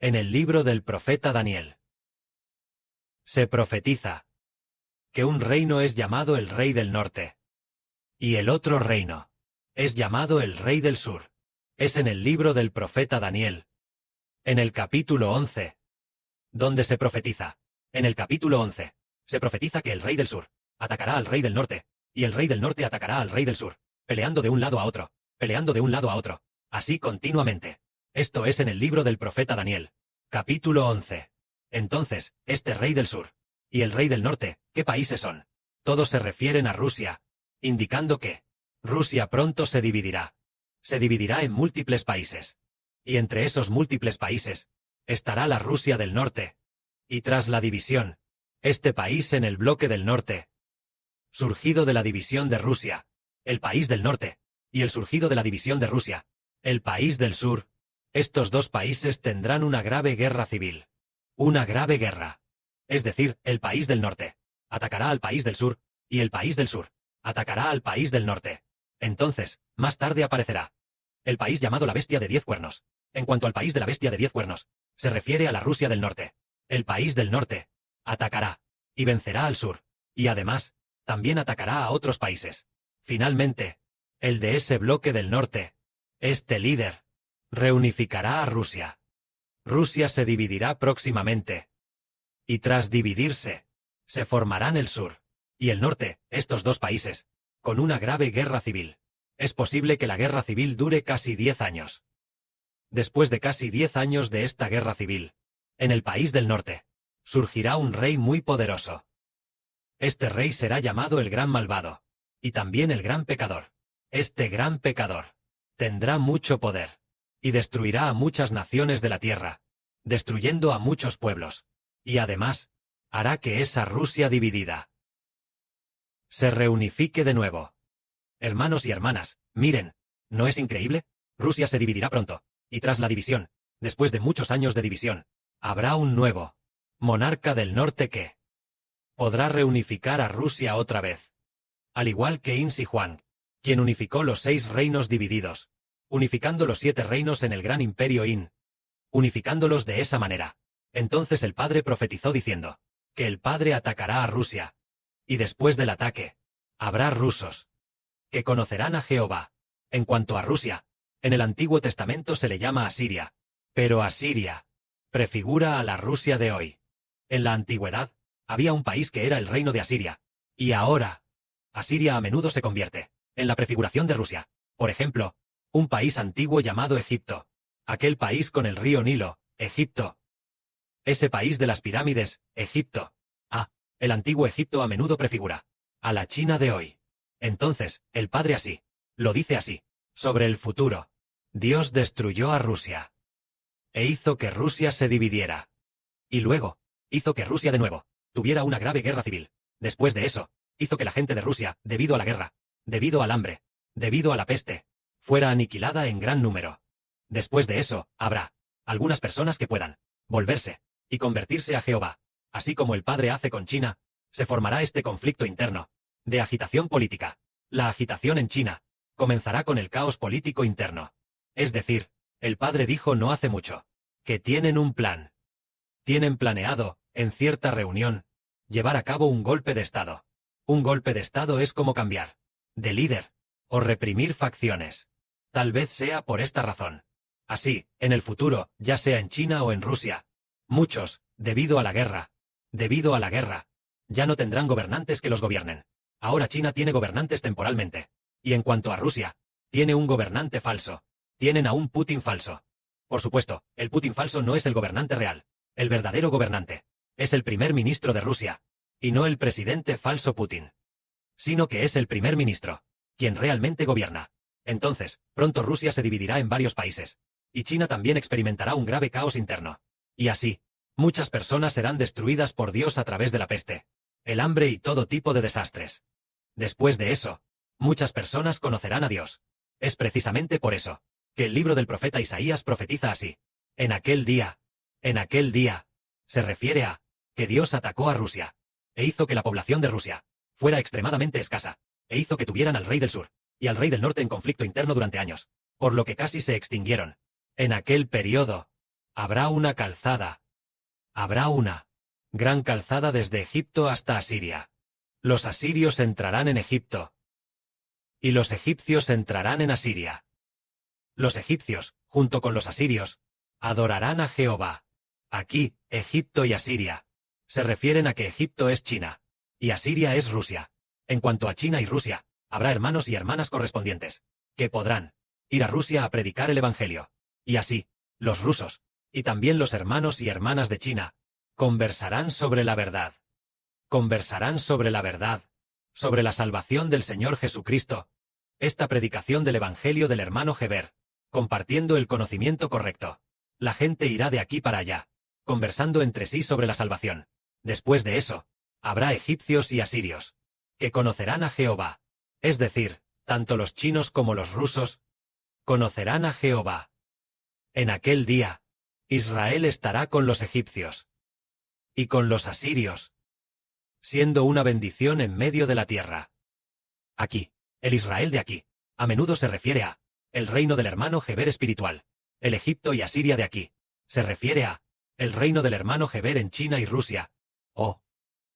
En el libro del profeta Daniel se profetiza que un reino es llamado el rey del norte, y el otro reino es llamado el rey del sur. Es en el libro del profeta Daniel, en el capítulo 11, donde se profetiza. En el capítulo 11, se profetiza que el rey del sur atacará al rey del norte, y el rey del norte atacará al rey del sur, peleando de un lado a otro, peleando de un lado a otro, así continuamente. Esto es en el libro del profeta Daniel, capítulo 11. Entonces, este rey del sur y el rey del norte, ¿qué países son? Todos se refieren a Rusia, indicando que Rusia pronto se dividirá. Se dividirá en múltiples países. Y entre esos múltiples países estará la Rusia del norte. Y tras la división, este país en el bloque del norte, surgido de la división de Rusia, el país del norte, y el surgido de la división de Rusia, el país del sur, estos dos países tendrán una grave guerra civil. Una grave guerra. Es decir, el país del norte atacará al país del sur, y el país del sur atacará al país del norte. Entonces, más tarde aparecerá el país llamado la bestia de 10 cuernos. En cuanto al país de la bestia de 10 cuernos, se refiere a la Rusia del norte. El país del norte atacará y vencerá al sur, y además, también atacará a otros países. Finalmente, el de ese bloque del norte, este líder, reunificará a Rusia. Rusia se dividirá próximamente. Y tras dividirse, se formarán el sur y el norte, estos dos países, con una grave guerra civil. Es posible que la guerra civil dure casi 10 años. Después de casi 10 años de esta guerra civil, en el país del norte, surgirá un rey muy poderoso. Este rey será llamado el Gran Malvado, y también el Gran Pecador. Este gran pecador tendrá mucho poder, y destruirá a muchas naciones de la tierra, destruyendo a muchos pueblos, y además, hará que esa Rusia dividida se reunifique de nuevo. Hermanos y hermanas, miren, ¿no es increíble? Rusia se dividirá pronto, y tras la división, después de muchos años de división, habrá un nuevo monarca del norte que podrá reunificar a Rusia otra vez. Al igual que Insi Huang, quien unificó los 6 reinos divididos, unificando los 7 reinos en el gran imperio In, unificándolos de esa manera. Entonces el padre profetizó diciendo que el padre atacará a Rusia, y después del ataque, habrá rusos que conocerán a Jehová. En cuanto a Rusia, en el Antiguo Testamento se le llama Asiria, pero Asiria prefigura a la Rusia de hoy. En la antigüedad, había un país que era el reino de Asiria, y ahora, Asiria a menudo se convierte en la prefiguración de Rusia. Por ejemplo, un país antiguo llamado Egipto, aquel país con el río Nilo, Egipto. Ese país de las pirámides, Egipto. El antiguo Egipto a menudo prefigura a la China de hoy. Entonces, el padre así, lo dice así, sobre el futuro. Dios destruyó a Rusia, e hizo que Rusia se dividiera. Y luego, hizo que Rusia de nuevo tuviera una grave guerra civil. Después de eso, hizo que la gente de Rusia, debido a la guerra, debido al hambre, debido a la peste, fuera aniquilada en gran número. Después de eso, habrá algunas personas que puedan volverse y convertirse a Jehová. Así como el padre hace con China, se formará este conflicto interno, de agitación política. La agitación en China comenzará con el caos político interno. Es decir, el padre dijo no hace mucho, que tienen un plan. Tienen planeado, en cierta reunión, llevar a cabo un golpe de Estado. Un golpe de Estado es como cambiar de líder, o reprimir facciones. Tal vez sea por esta razón. Así, en el futuro, ya sea en China o en Rusia, muchos, debido a la guerra, ya no tendrán gobernantes que los gobiernen. Ahora China tiene gobernantes temporalmente. Y en cuanto a Rusia, tiene un gobernante falso. Tienen a un Putin falso. Por supuesto, el Putin falso no es el gobernante real. El verdadero gobernante es el primer ministro de Rusia, y no el presidente falso Putin, sino que es el primer ministro, quien realmente gobierna. Entonces, pronto Rusia se dividirá en varios países, y China también experimentará un grave caos interno. Y así, muchas personas serán destruidas por Dios a través de la peste, el hambre y todo tipo de desastres. Después de eso, muchas personas conocerán a Dios. Es precisamente por eso que el libro del profeta Isaías profetiza así. En aquel día, se refiere a que Dios atacó a Rusia, e hizo que la población de Rusia fuera extremadamente escasa, e hizo que tuvieran al rey del sur y al rey del norte en conflicto interno durante años, por lo que casi se extinguieron. En aquel periodo, Habrá una calzada. Habrá una gran calzada desde Egipto hasta Asiria. Los asirios entrarán en Egipto. Y los egipcios entrarán en Asiria. Los egipcios, junto con los asirios, adorarán a Jehová. Aquí, Egipto y Asiria se refieren a que Egipto es China, y Asiria es Rusia. En cuanto a China y Rusia, habrá hermanos y hermanas correspondientes, que podrán ir a Rusia a predicar el Evangelio. Y así, los rusos, y también los hermanos y hermanas de China, conversarán sobre la verdad. Conversarán sobre la verdad, sobre la salvación del Señor Jesucristo. Esta predicación del Evangelio del hermano Heber, compartiendo el conocimiento correcto. La gente irá de aquí para allá, conversando entre sí sobre la salvación. Después de eso, habrá egipcios y asirios, que conocerán a Jehová. Es decir, tanto los chinos como los rusos, conocerán a Jehová. En aquel día, Israel estará con los egipcios y con los asirios, siendo una bendición en medio de la tierra. Aquí, el Israel de aquí, a menudo se refiere a el reino del hermano Heber espiritual. El Egipto y Asiria de aquí se refiere a el reino del hermano Heber en China y Rusia, o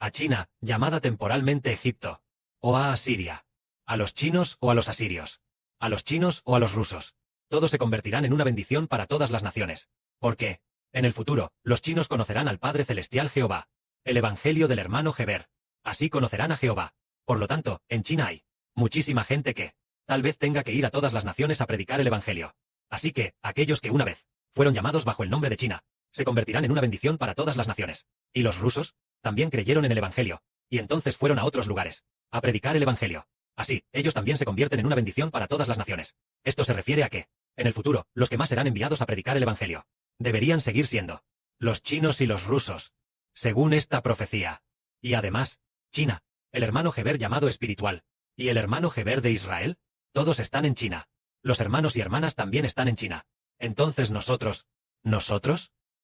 a China, llamada temporalmente Egipto, o a Asiria, a los chinos o a los asirios, a los chinos o a los rusos. Todos se convertirán en una bendición para todas las naciones, porque, en el futuro, los chinos conocerán al Padre Celestial Jehová, el Evangelio del hermano Heber. Así conocerán a Jehová. Por lo tanto, en China hay muchísima gente que, tal vez tenga que ir a todas las naciones a predicar el Evangelio. Así que, aquellos que una vez fueron llamados bajo el nombre de China, se convertirán en una bendición para todas las naciones. Y los rusos también creyeron en el Evangelio, y entonces fueron a otros lugares a predicar el Evangelio. Así, ellos también se convierten en una bendición para todas las naciones. Esto se refiere a que, en el futuro, los que más serán enviados a predicar el Evangelio deberían seguir siendo los chinos y los rusos, según esta profecía. Y además, China, el hermano Heber llamado espiritual, y el hermano Heber de Israel, todos están en China. Los hermanos y hermanas también están en China. Entonces nosotros,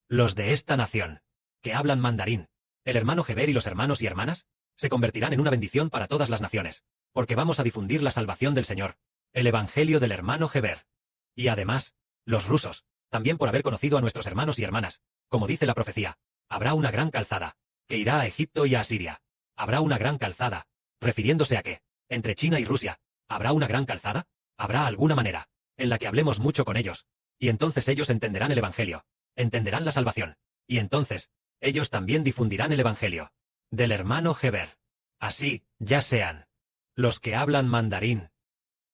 los de esta nación, que hablan mandarín, el hermano Heber y los hermanos y hermanas, se convertirán en una bendición para todas las naciones, porque vamos a difundir la salvación del Señor, el Evangelio del hermano Heber. Y además, los rusos, también por haber conocido a nuestros hermanos y hermanas, como dice la profecía, habrá una gran calzada, que irá a Egipto y a Asiria. Habrá una gran calzada, refiriéndose a que, entre China y Rusia, ¿habrá una gran calzada? Habrá alguna manera, en la que hablemos mucho con ellos, y entonces ellos entenderán el Evangelio, entenderán la salvación, y entonces, ellos también difundirán el Evangelio del hermano Heber. Así, ya sean los que hablan mandarín,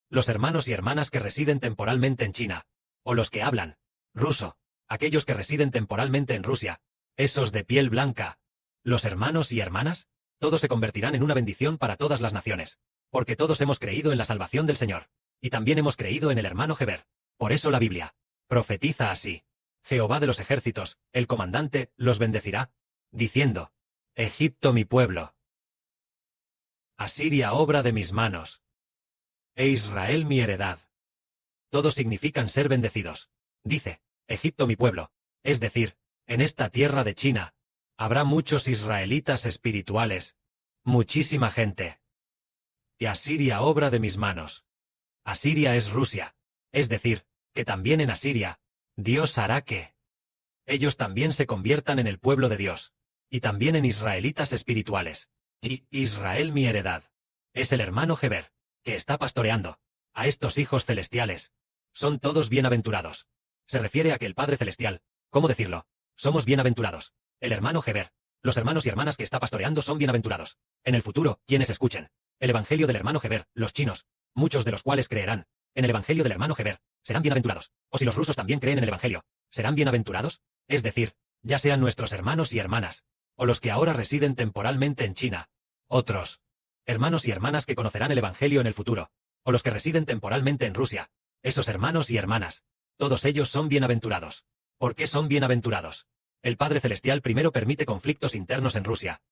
los hermanos y hermanas que residen temporalmente en China, o los que hablan ruso, aquellos que residen temporalmente en Rusia, esos de piel blanca, los hermanos y hermanas, todos se convertirán en una bendición para todas las naciones, porque todos hemos creído en la salvación del Señor, y también hemos creído en el hermano Heber. Por eso la Biblia profetiza así: Jehová de los ejércitos, el comandante, los bendecirá, diciendo: Egipto mi pueblo, Asiria obra de mis manos, e Israel mi heredad. Todos significan ser bendecidos. Dice, Egipto mi pueblo, es decir, en esta tierra de China, habrá muchos israelitas espirituales, muchísima gente. Y Asiria obra de mis manos. Asiria es Rusia, es decir, que también en Asiria, Dios hará que ellos también se conviertan en el pueblo de Dios, y también en israelitas espirituales. Y Israel mi heredad. Es el hermano Heber, que está pastoreando a estos hijos celestiales. Son todos bienaventurados. Se refiere a que el Padre Celestial, ¿cómo decirlo? Somos bienaventurados. El hermano Heber, los hermanos y hermanas que está pastoreando son bienaventurados. En el futuro, quienes escuchen el Evangelio del hermano Heber, los chinos, muchos de los cuales creerán en el Evangelio del hermano Heber, serán bienaventurados. O si los rusos también creen en el Evangelio, ¿serán bienaventurados? Es decir, ya sean nuestros hermanos y hermanas, o los que ahora residen temporalmente en China, otros hermanos y hermanas que conocerán el Evangelio en el futuro, o los que residen temporalmente en Rusia, esos hermanos y hermanas, todos ellos son bienaventurados. ¿Por qué son bienaventurados? El Padre Celestial primero permite conflictos internos en Rusia.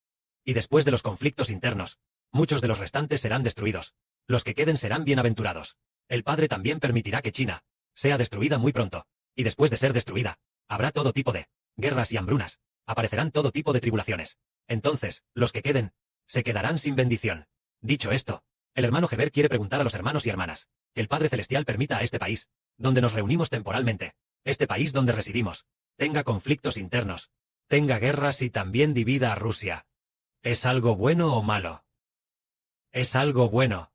Y después de los conflictos internos, muchos de los restantes serán destruidos. Los que queden serán bienaventurados. El Padre también permitirá que China sea destruida muy pronto. Y después de ser destruida, habrá todo tipo de guerras y hambrunas. Aparecerán todo tipo de tribulaciones. Entonces, los que queden, se quedarán sin bendición. Dicho esto, el hermano Heber quiere preguntar a los hermanos y hermanas que el Padre Celestial permita a este país, donde nos reunimos temporalmente, este país donde residimos, tenga conflictos internos, tenga guerras y también divida a Rusia. ¿Es algo bueno o malo? Es algo bueno.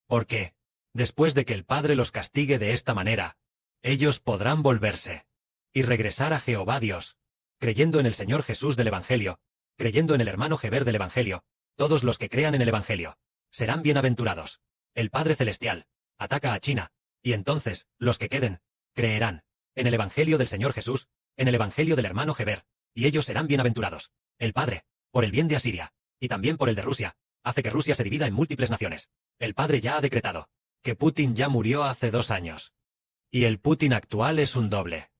Porque, después de que el Padre los castigue de esta manera, ellos podrán volverse y regresar a Jehová Dios, creyendo en el Señor Jesús del Evangelio, creyendo en el hermano Heber del Evangelio. Todos los que crean en el Evangelio serán bienaventurados. El Padre Celestial ataca a China, y entonces, los que queden, creerán en el Evangelio del Señor Jesús, en el Evangelio del hermano Heber, y ellos serán bienaventurados. El Padre, por el bien de Asiria, y también por el de Rusia, hace que Rusia se divida en múltiples naciones. El Padre ya ha decretado que Putin ya murió hace 2 años. Y el Putin actual es un doble.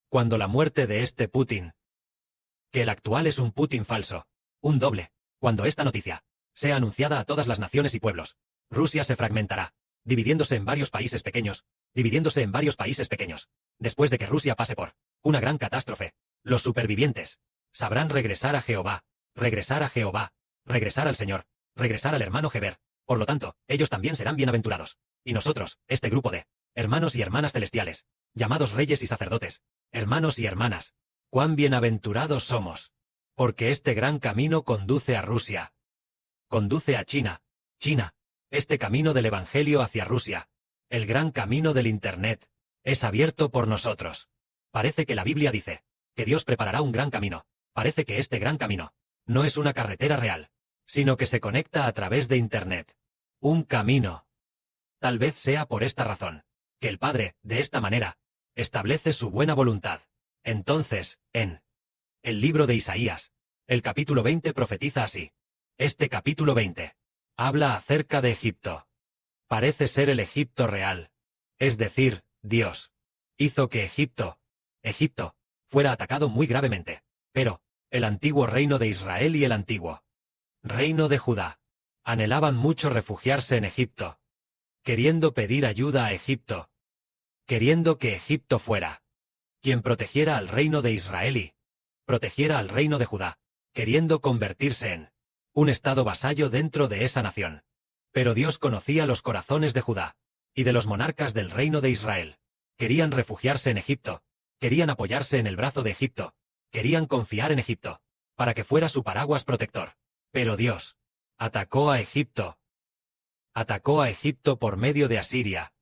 Cuando la muerte de este Putin, que el actual es un Putin falso, un doble, cuando esta noticia sea anunciada a todas las naciones y pueblos, Rusia se fragmentará, dividiéndose en varios países pequeños, Después de que Rusia pase por una gran catástrofe, los supervivientes sabrán regresar a Jehová, regresar al Señor, regresar al hermano Heber. Por lo tanto, ellos también serán bienaventurados. Y nosotros, este grupo de hermanos y hermanas celestiales, llamados reyes y sacerdotes, hermanos y hermanas, cuán bienaventurados somos, porque este gran camino conduce a Rusia, conduce a China, este camino del Evangelio hacia Rusia, el gran camino del Internet, es abierto por nosotros. Parece que la Biblia dice que Dios preparará un gran camino. Parece que este gran camino no es una carretera real, sino que se conecta a través de Internet. Un camino. Tal vez sea por esta razón que el Padre, de esta manera, establece su buena voluntad. Entonces, en el libro de Isaías, el capítulo 20 profetiza así. Este capítulo 20 habla acerca de Egipto. Parece ser el Egipto real. Es decir, Dios hizo que Egipto, fuera atacado muy gravemente. Pero, el antiguo reino de Israel y el antiguo reino de Judá anhelaban mucho refugiarse en Egipto, queriendo pedir ayuda a Egipto, queriendo que Egipto fuera quien protegiera al reino de Israel y protegiera al reino de Judá, queriendo convertirse en un estado vasallo dentro de esa nación. Pero Dios conocía los corazones de Judá y de los monarcas del reino de Israel. Querían refugiarse en Egipto, querían apoyarse en el brazo de Egipto, querían confiar en Egipto, para que fuera su paraguas protector. Pero Dios atacó a Egipto por medio de Asiria,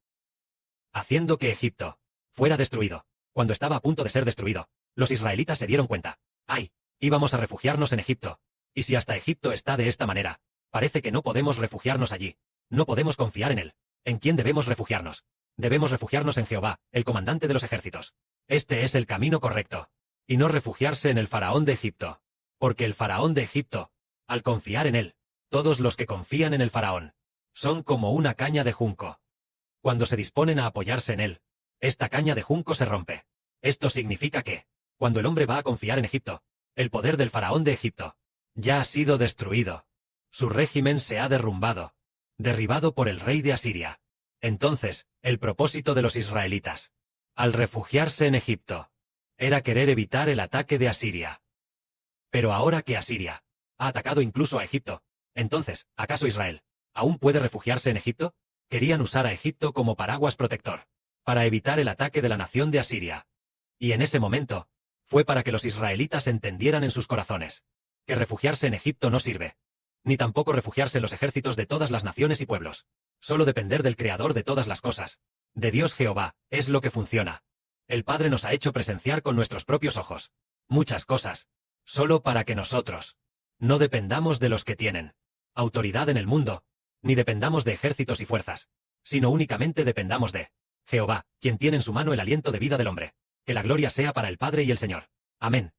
haciendo que Egipto fuera destruido. Cuando estaba a punto de ser destruido, los israelitas se dieron cuenta. ¡Ay! Íbamos a refugiarnos en Egipto. Y si hasta Egipto está de esta manera, parece que no podemos refugiarnos allí. No podemos confiar en él. ¿En quién debemos refugiarnos? Debemos refugiarnos en Jehová, el comandante de los ejércitos. Este es el camino correcto. Y no refugiarse en el faraón de Egipto. Porque el faraón de Egipto, al confiar en él, todos los que confían en el faraón, son como una caña de junco. Cuando se disponen a apoyarse en él, esta caña de junco se rompe. Esto significa que, cuando el hombre va a confiar en Egipto, el poder del faraón de Egipto ya ha sido destruido. Su régimen se ha derrumbado, derribado por el rey de Asiria. Entonces, el propósito de los israelitas, al refugiarse en Egipto, era querer evitar el ataque de Asiria. Pero ahora que Asiria ha atacado incluso a Egipto, entonces, ¿acaso Israel aún puede refugiarse en Egipto? Querían usar a Egipto como paraguas protector, para evitar el ataque de la nación de Asiria. Y en ese momento, fue para que los israelitas entendieran en sus corazones que refugiarse en Egipto no sirve, ni tampoco refugiarse en los ejércitos de todas las naciones y pueblos. Solo depender del Creador de todas las cosas, de Dios Jehová, es lo que funciona. El Padre nos ha hecho presenciar con nuestros propios ojos muchas cosas, solo para que nosotros no dependamos de los que tienen autoridad en el mundo, ni dependamos de ejércitos y fuerzas, sino únicamente dependamos de Jehová, quien tiene en su mano el aliento de vida del hombre. Que la gloria sea para el Padre y el Señor. Amén.